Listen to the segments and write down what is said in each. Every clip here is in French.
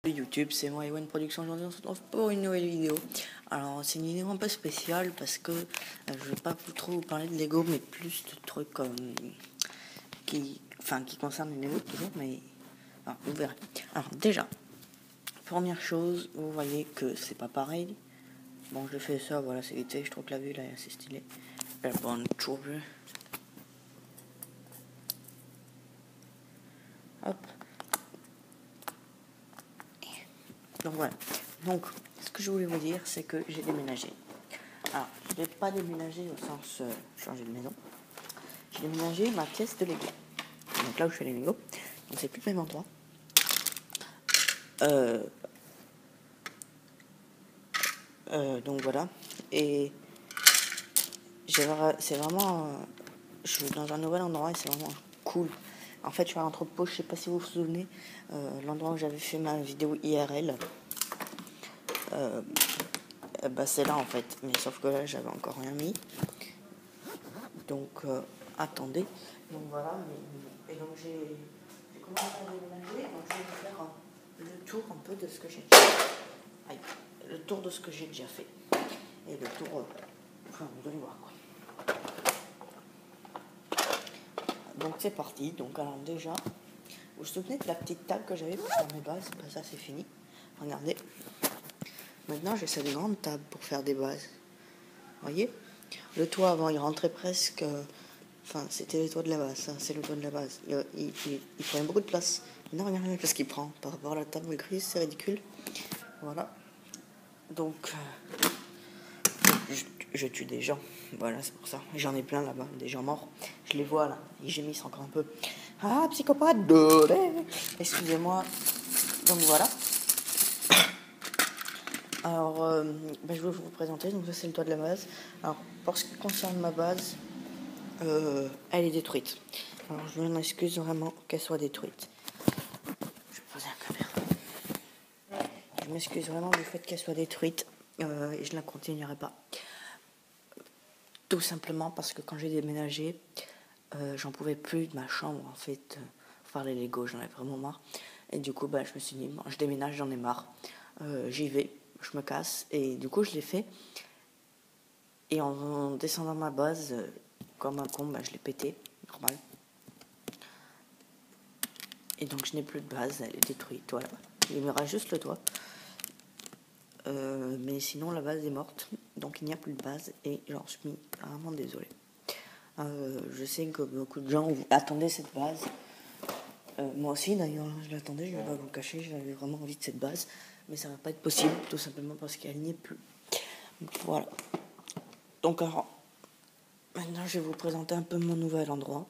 YouTube, c'est moi Ewan Production. Aujourd'hui on se retrouve pour une nouvelle vidéo. Alors c'est une vidéo un peu spéciale parce que je vais pas trop vous parler de Lego, mais plus de trucs qui concernent les Lego toujours, mais alors, vous verrez. Alors déjà, première chose, vous voyez que c'est pas pareil. Bon, je fais ça, voilà, c'est vite fait, je trouve que la vue là est assez stylée. La bonne chose. Hop. Donc voilà. Donc, ce que je voulais vous dire, c'est que j'ai déménagé. Alors, je n'ai pas déménagé au sens changer de maison. J'ai déménagé ma pièce de Lego. Donc là où je fais les Lego. Donc c'est plus le même endroit. Donc voilà. Et c'est vraiment... je suis dans un nouvel endroit et c'est vraiment cool. En fait, je suis à l'entrepôt, je sais pas si vous vous souvenez, l'endroit où j'avais fait ma vidéo IRL. Bah c'est là en fait, mais sauf que là j'avais encore rien mis. Donc attendez. Donc voilà, et donc j'ai commencé à déménager, donc je vais vous faire le tour un peu de ce que j'ai déjà fait. Le tour de ce que j'ai déjà fait. Et le tour, enfin vous allez voir quoi. Donc c'est parti. Donc alors déjà, vous vous souvenez de la petite table que j'avais pour faire mes bases? Bah, ça c'est fini. Regardez. Maintenant j'ai cette grande table pour faire des bases. Voyez? Le toit avant il rentrait presque... Enfin, c'était le toit de la base, ça, c'est le toit de la base. Il prenait beaucoup de place. Non, regardez la place qu'il prend par rapport à la table grise, c'est ridicule. Voilà. Donc, je tue des gens. Voilà, c'est pour ça. J'en ai plein là-bas, des gens morts. Je les vois là, ils gémissent encore un peu. Ah, psychopathe. Excusez-moi. Donc voilà. Alors, je vais vous présenter. Donc ça, c'est le toit de la base. Alors, pour ce qui concerne ma base, elle est détruite. Alors je m'excuse vraiment qu'elle soit détruite. Je vais poser la caméra. Je m'excuse vraiment du fait qu'elle soit détruite et je ne la continuerai pas. Tout simplement parce que quand j'ai déménagé, j'en pouvais plus de ma chambre en fait. Faire les Lego, j'en avais vraiment marre. Et du coup, je me suis dit, bon, je déménage, j'en ai marre. J'y vais, je me casse. Et du coup, je l'ai fait. Et en descendant ma base, comme un con, je l'ai pété, normal. Et donc je n'ai plus de base, elle est détruite, voilà. Il me reste juste le toit. Mais sinon la base est morte, donc il n'y a plus de base et j'en suis vraiment désolé. Je sais que beaucoup de gens attendaient cette base. Moi aussi d'ailleurs, je l'attendais, je ne vais pas vous le cacher, j'avais vraiment envie de cette base. Mais ça ne va pas être possible, tout simplement parce qu'elle n'y est plus. Voilà. Donc alors, maintenant je vais vous présenter un peu mon nouvel endroit.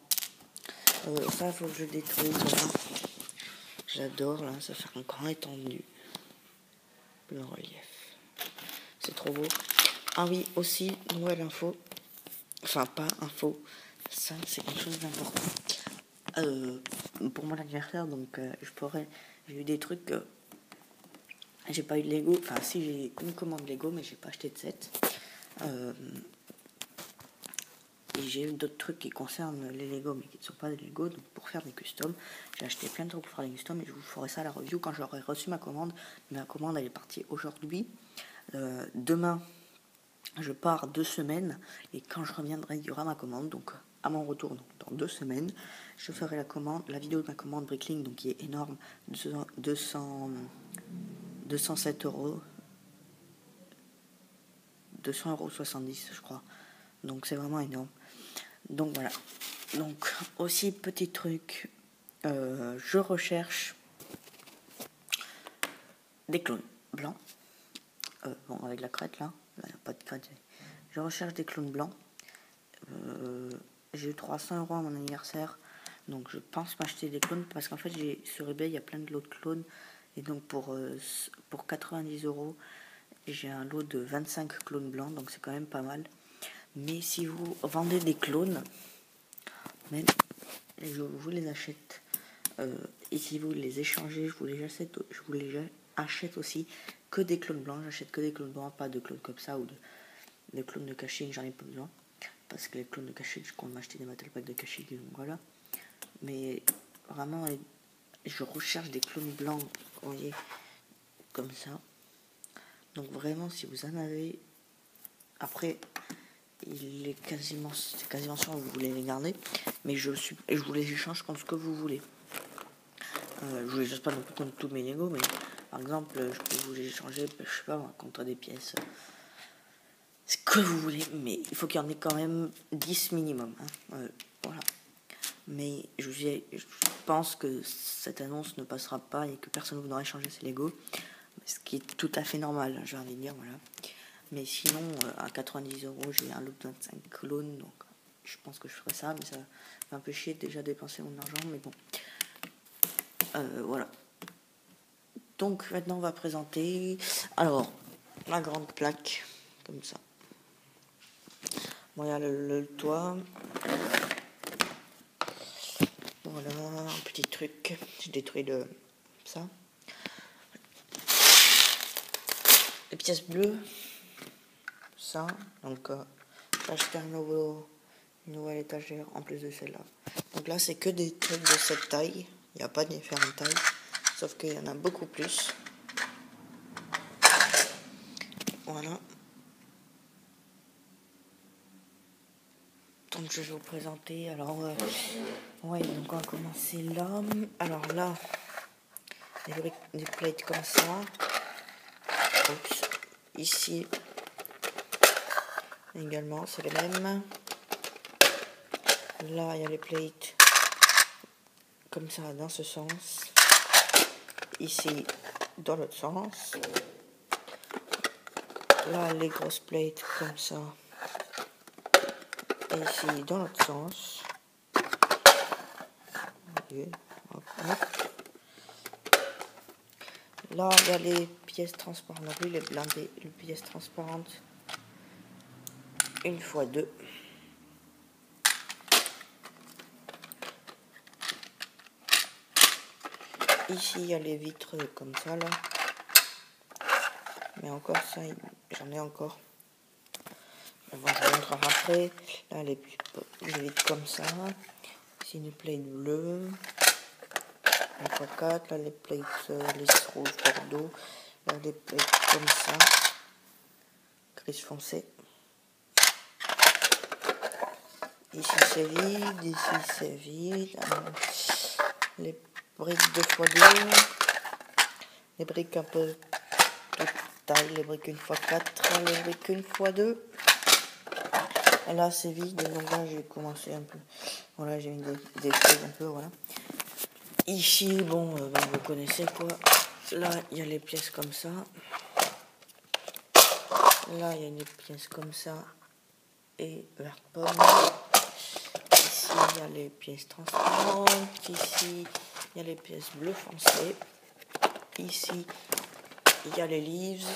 Ça, il faut que je détruise, voilà. J'adore, là, ça fait un grand étendu. Le relief. C'est trop beau. Ah oui, aussi, nouvelle info. Enfin, pas info. Ça, c'est quelque chose d'important. Pour mon anniversaire, donc, j'ai eu des trucs. J'ai pas eu de Lego. Enfin, si, j'ai une commande Lego, mais j'ai pas acheté de set. Et j'ai eu d'autres trucs qui concernent les Lego, mais qui ne sont pas des Lego, donc pour faire des customs. J'ai acheté plein de trucs pour faire des customs et je vous ferai ça à la review quand j'aurai reçu ma commande. Ma commande, elle est partie aujourd'hui. Demain, je pars 2 semaines et quand je reviendrai, il y aura ma commande. Donc, à mon retour, donc, dans 2 semaines, je ferai la vidéo de ma commande Bricklink, donc qui est énorme, 207 euros. 200,70 €, je crois. Donc, c'est vraiment énorme. Donc, voilà. Donc, aussi, petit truc, je recherche des clones blancs. Bon, avec la crête là, il n'y a pas de crête. Je recherche des clones blancs. J'ai eu 300 € à mon anniversaire. Donc je pense m'acheter des clones parce qu'en fait sur eBay il y a plein de lots de clones. Et donc pour 90 €, j'ai un lot de 25 clones blancs. Donc c'est quand même pas mal. Mais si vous vendez des clones, même, je vous les achète. Et si vous les échangez, je vous les achète aussi que des clones blancs. J'achète que des clones blancs, pas de clones comme ça ou de clones de caching, j'en ai pas besoin. Parce que les clones de caching, je compte m'acheter des battle packs de caching, donc voilà. Mais vraiment, je recherche des clones blancs, vous voyez. comme ça. Donc vraiment, si vous en avez, après, c'est quasiment sûr que vous voulez les garder, mais je vous les échange contre ce que vous voulez. Je vous les échange pas non plus contre tous mes Lego, mais par exemple, je peux vous les échanger, je sais pas, contre des pièces, ce que vous voulez, mais il faut qu'il y en ait quand même 10 minimum. Hein. Voilà. Mais je pense que cette annonce ne passera pas et que personne ne voudra échanger ses Lego, ce qui est tout à fait normal, j'ai envie de dire, voilà. Mais sinon, à 90 €, j'ai un lot de 25 clones, donc je pense que je ferai ça, mais ça va un peu chier déjà dépenser mon argent, mais bon. Voilà. Donc maintenant, on va présenter, alors, la grande plaque, comme ça. Bon, il y a le toit. Voilà, un petit truc. J'ai détruit ça. Les pièces bleues. Ça. Donc, j'ai acheté une nouvelle étagère en plus de celle-là. Donc là, c'est que des trucs de cette taille. Il n'y a pas de différente taille. Sauf qu'il y en a beaucoup plus. Voilà. Donc je vais vous présenter. Alors, ouais, donc on va commencer là. Alors là, des plates comme ça. Oups. Ici, également, c'est les mêmes. Là, il y a les plates comme ça, dans ce sens. Ici, dans l'autre sens. Là, les grosses plates comme ça. Et ici, dans l'autre sens. Hop, hop. Là, il y a les pièces transparentes. Donc, lui, les blindés, les pièces transparentes. 1x2. Ici, il y a les vitres comme ça, là. Mais encore ça, j'en ai encore. Bon, je vous montrerai après. Là, les vitres comme ça. Ici, une plate bleue. 1x4. Là, les plates lisses rouge bordeaux. Là, les plates comme ça. Gris foncé. Ici, c'est vide. Ici, c'est vide. Alors, les briques 2x2. Les briques un peu de taille. Les briques 1x4. Les briques 1x2. Et là, c'est vide. Donc là, j'ai commencé un peu. Voilà, j'ai mis des choses un peu. Voilà. Ici, bon, vous connaissez quoi. Là, il y a les pièces comme ça. Là, il y a des pièces comme ça. Et vert pomme. Ici, il y a les pièces transparentes. Ici, il y a les pièces bleu foncé. Ici, il y a les leaves.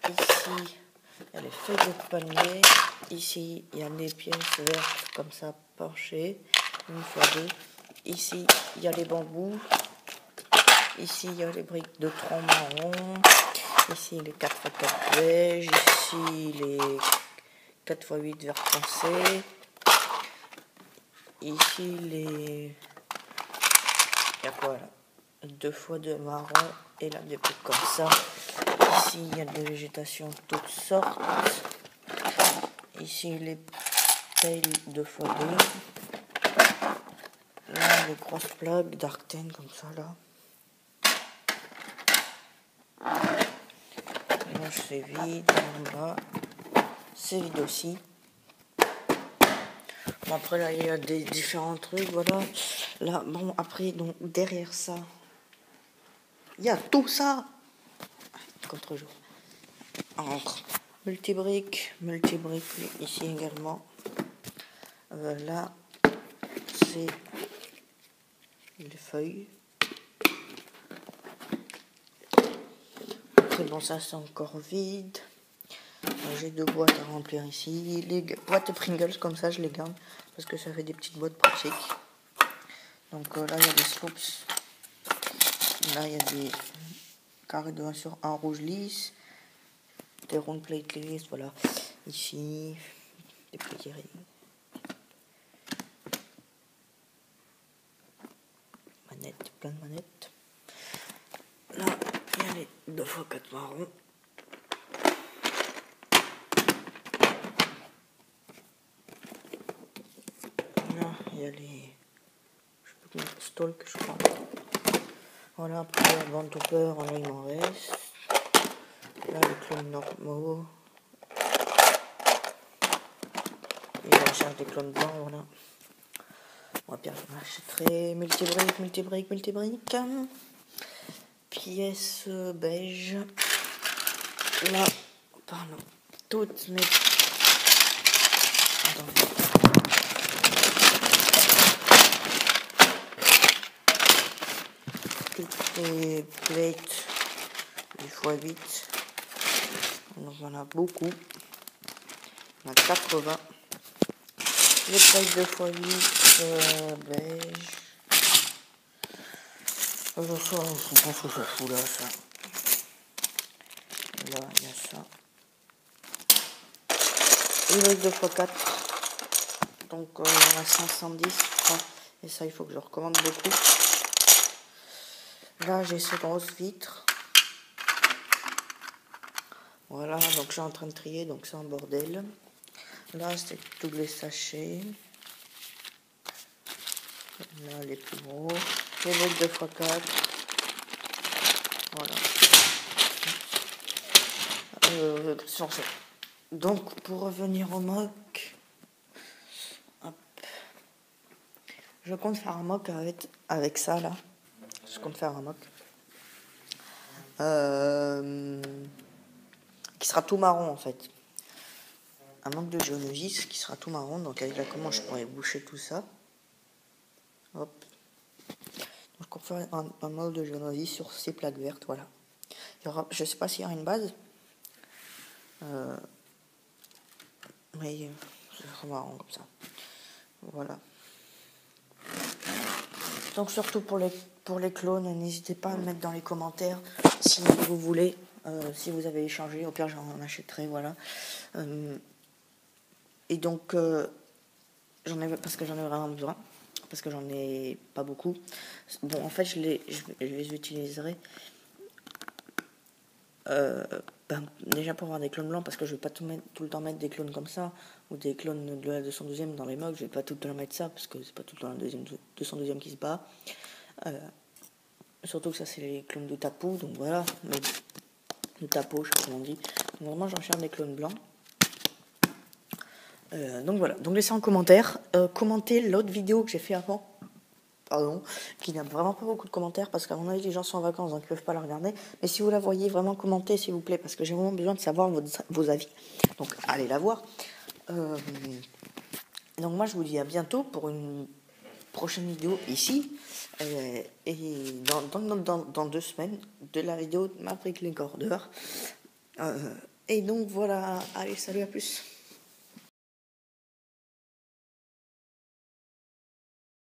Ici, il y a les feuilles de palmier. Ici, il y a les pièces vertes comme ça, penchées. 1x2. Ici, il y a les bambous. Ici, il y a les briques de tronc marron. Ici, les 4x4 beige. Ici, les 4x8 vert foncé. Ici, les... Il y a quoi là? 2x2 marron. Et là, des briques comme ça. Ici, il y a des végétations de toutes sortes. Ici, les tails 2x2. Là, les grosses plaques d'Arcten comme ça, là. Là, c'est vide. En bas, c'est vide aussi. Bon, après, là, il y a des différents trucs, voilà. Là, bon, après, donc, derrière ça, il y a tout ça. Contre-jour. Entre multibriques, ici également. Là, c'est les feuilles. Après, bon, ça, c'est encore vide. J'ai 2 boîtes à remplir ici. Les boîtes Pringles, comme ça, je les garde. Parce que ça fait des petites boîtes pratiques. Donc là, il y a des sloops. Là, il y a des carrés de 1 sur 1 rouge lisse. Des round plate lisses, voilà. Ici, des petits rayons. Manettes, plein de manettes. Là, il y a Allez, 2x4 marron. Là, il y a les... je sais pas comment... stalk, je crois. Voilà, après, avant topper, là, il m'en reste. Là, les clones normaux. Et je recherche des clones blancs, voilà. Moi, bien, je m'achèterai multibrique. Pièces beige. Là, pardon, toutes mes... Attendez. Toutes les plates du x8. Donc, on en a beaucoup. On a 80. Les plates de x8 beige. Je pense que ça fout là, ça. Là, il y a ça. Et le 2x4. Donc, on a 510, je crois. Et ça, il faut que je recommande beaucoup. Là, j'ai ces grosses vitres. Voilà, donc je suis en train de trier, donc c'est un bordel. Là, c'est tous les sachets. Là, les plus gros. Les boîtes 2x4. Voilà. Sur ça. Donc, pour revenir au mock, hop. Je compte faire un mock avec ça, là. Je compte faire un mock. Qui sera tout marron, en fait. Un mock de Geonosis qui sera tout marron. Donc, avec la commande, je pourrais boucher tout ça. Hop. Donc, je compte faire un mock de Geonosis sur ces plaques vertes, voilà. Il y aura, je sais pas s'il y aura une base. Mais c'est vraiment marrant comme ça. Voilà. Donc surtout pour les clones, n'hésitez pas à me mettre dans les commentaires si vous voulez, si vous avez échangé, au pire j'en achèterai, voilà. Et donc parce que j'en ai vraiment besoin, parce que j'en ai pas beaucoup. Bon, en fait je les utiliserai déjà pour avoir des clones blancs, parce que je vais pas tout le temps mettre des clones comme ça, ou des clones de la 212e dans les mocks, je vais pas tout le temps mettre ça, parce que c'est pas tout le temps la 212e qui se bat. Surtout que ça c'est les clones de Tapu, donc voilà, mais de Tapo, je sais pas comment on dit. Donc vraiment j'en cherche des clones blancs. Donc voilà, donc laissez en commentaire, commentez l'autre vidéo que j'ai fait avant. Pardon, qui n'a vraiment pas beaucoup de commentaires parce qu'à mon avis les gens sont en vacances donc ils ne peuvent pas la regarder. Mais si vous la voyez, vraiment commentez s'il vous plaît parce que j'ai vraiment besoin de savoir vos avis. Donc allez la voir. Donc moi je vous dis à bientôt pour une prochaine vidéo ici. Et dans 2 semaines de la vidéo de Maverick Recorder. Et donc voilà, allez salut, à plus.